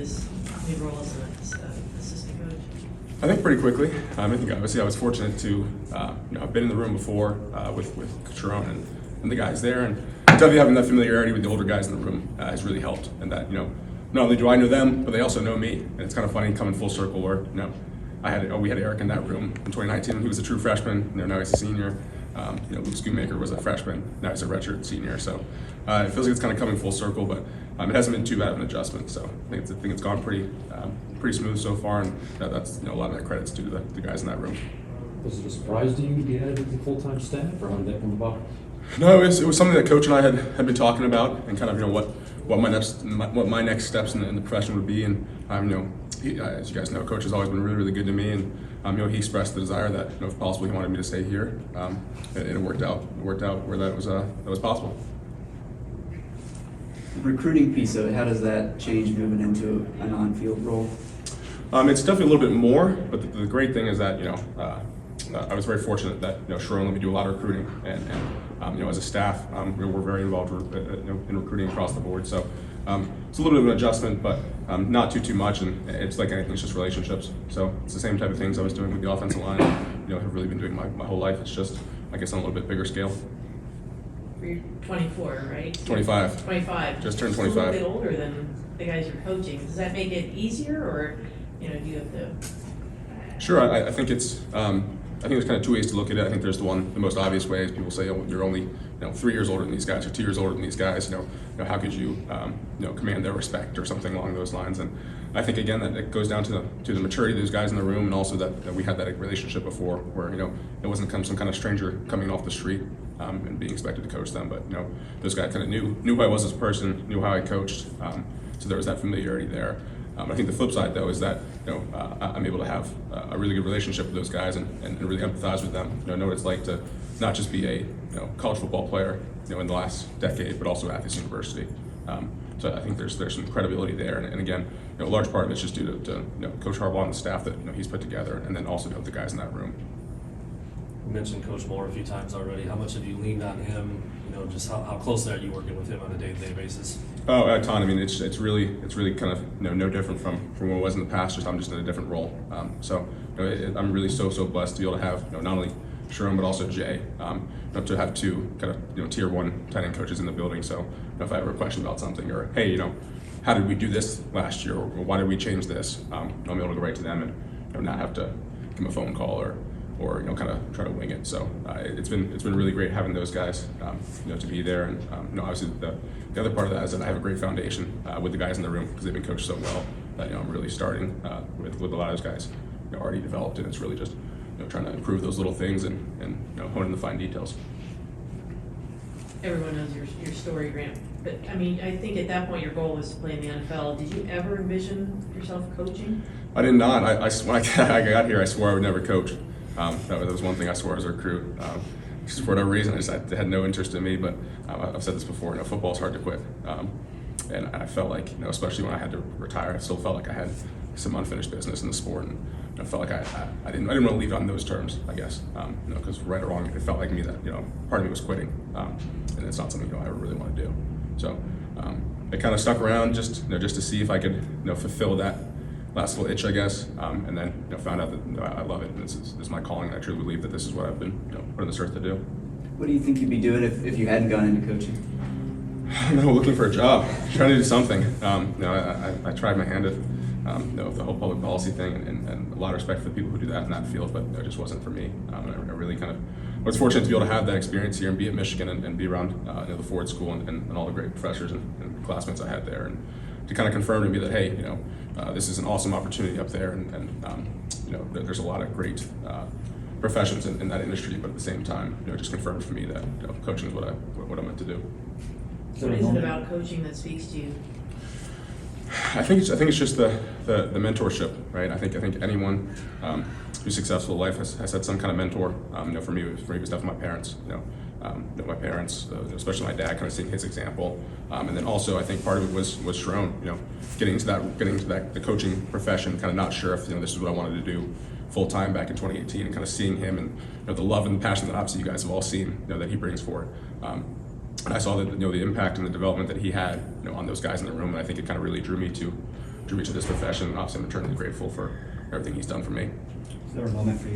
this new role as an assistant coach? I think pretty quickly. I think obviously I was fortunate to, I've been in the room before with Sharon and the guys there, and definitely having that familiarity with the older guys in the room has really helped. And that, not only do I know them, but they also know me. And it's kind of funny coming full circle where, we had Eric in that room in 2019. He was a true freshman. Now he's a senior. Luke Schoonmaker was a freshman. Now he's a redshirt senior. So it feels like it's kind of coming full circle, but it hasn't been too bad of an adjustment. So I think it's gone pretty smooth so far, and that's a lot of that credit's due to the guys in that room. Was it a surprise to you to be added to the full-time staff, or how did that come about? No, it was something that Coach and I had been talking about, and kind of what my next steps in the profession would be. And as you guys know, Coach has always been really, really good to me, and he expressed the desire that if possible he wanted me to stay here, and it worked out. It worked out where that was possible. Recruiting piece of it, how does that change moving into an on-field role? It's definitely a little bit more, but the great thing is that I was very fortunate that Sharon let me do a lot of recruiting, and as a staff, we're very involved in recruiting across the board. So it's a little bit of an adjustment, but not too much. And it's like anything; it's just relationships. So it's the same type of things I was doing with the offensive line. Have really been doing my whole life. It's just, I guess, on a little bit bigger scale. You're 24, right? 25. 25. Just turned A little 25. bit older than the guys you're coaching. Does that make it easier, or do you have to? Sure, I think it's. I think there's kind of two ways to look at it. I think there's the most obvious way is people say, oh, you're only 3 years older than these guys or 2 years older than these guys. How could you command their respect or something along those lines? And I think again that it goes down to the maturity of those guys in the room, and also that we had that relationship before where it wasn't some kind of stranger coming off the street and being expected to coach them. But those guys kind of knew who I was as a person, knew how I coached. So there was that familiarity there. I think the flip side, though, is that I'm able to have a really good relationship with those guys and really empathize with them. Know what it's like to not just be a college football player in the last decade, but also at this university. So I think there's some credibility there, and again, a large part of it's just due to Coach Harbaugh and the staff that he's put together, and then also the guys in that room. You mentioned Coach Moore a few times already. How much have you leaned on him? Just how closely are you working with him on a day-to-day basis? Oh, a ton. I mean, it's really kind of no different from what it was in the past. I'm just in a different role. So I'm really so blessed to be able to have not only Sharon but also Jay, to have two kind of tier 1 tight end coaches in the building. So if I have a question about something, or hey, how did we do this last year, or why did we change this? I'm able to go right to them and not have to give them a phone call or kind of try to wing it. So it's been really great having those guys, to be there. And obviously the other part of that is that I have a great foundation with the guys in the room because they've been coached so well that I'm really starting with a lot of those guys already developed, and it's really just trying to improve those little things and hone in the fine details. Everyone knows your story, Grant. But I think at that point your goal was to play in the NFL. Did you ever envision yourself coaching? I did not. When I got here, I swore I would never coach. That was one thing I swore as a recruit. Just for whatever reason, it had no interest in me. But I've said this before. Football's hard to quit, and I felt like, especially when I had to retire, I still felt like I had some unfinished business in the sport, and I felt like I didn't want to leave it on those terms. I guess because right or wrong, it felt like me that part of me was quitting, and it's not something I ever really want to do. So I kind of stuck around just to see if I could fulfill that last little itch, I guess, and then found out that I love it, and this is my calling, and I truly believe that this is what I've been put on this earth to do. What do you think you'd be doing if you hadn't gone into coaching? Looking for a job, trying to do something. I tried my hand at the whole public policy thing, and a lot of respect for the people who do that in that field, but it just wasn't for me. I really kind of was fortunate to be able to have that experience here and be at Michigan and be around the Ford School and all the great professors and classmates I had there, and to kind of confirm to me that, hey, this is an awesome opportunity up there, and there's a lot of great professions in that industry, but at the same time, just confirmed for me that coaching is what I'm meant to do. What is it about coaching that speaks to you? I think it's just the mentorship, right? I think anyone who's successful in life has had some kind of mentor. For me, it was definitely my parents. My parents, especially my dad, kind of seeing his example, and then also I think part of it was Sharon. Getting into the coaching profession, kind of not sure if this is what I wanted to do full time back in 2018, and kind of seeing him and the love and the passion that obviously you guys have all seen that he brings forward. And I saw that the impact and the development that he had on those guys in the room, and I think it kind of really drew me to to reach this profession. Obviously, I'm eternally grateful for everything he's done for me. Is there a moment for you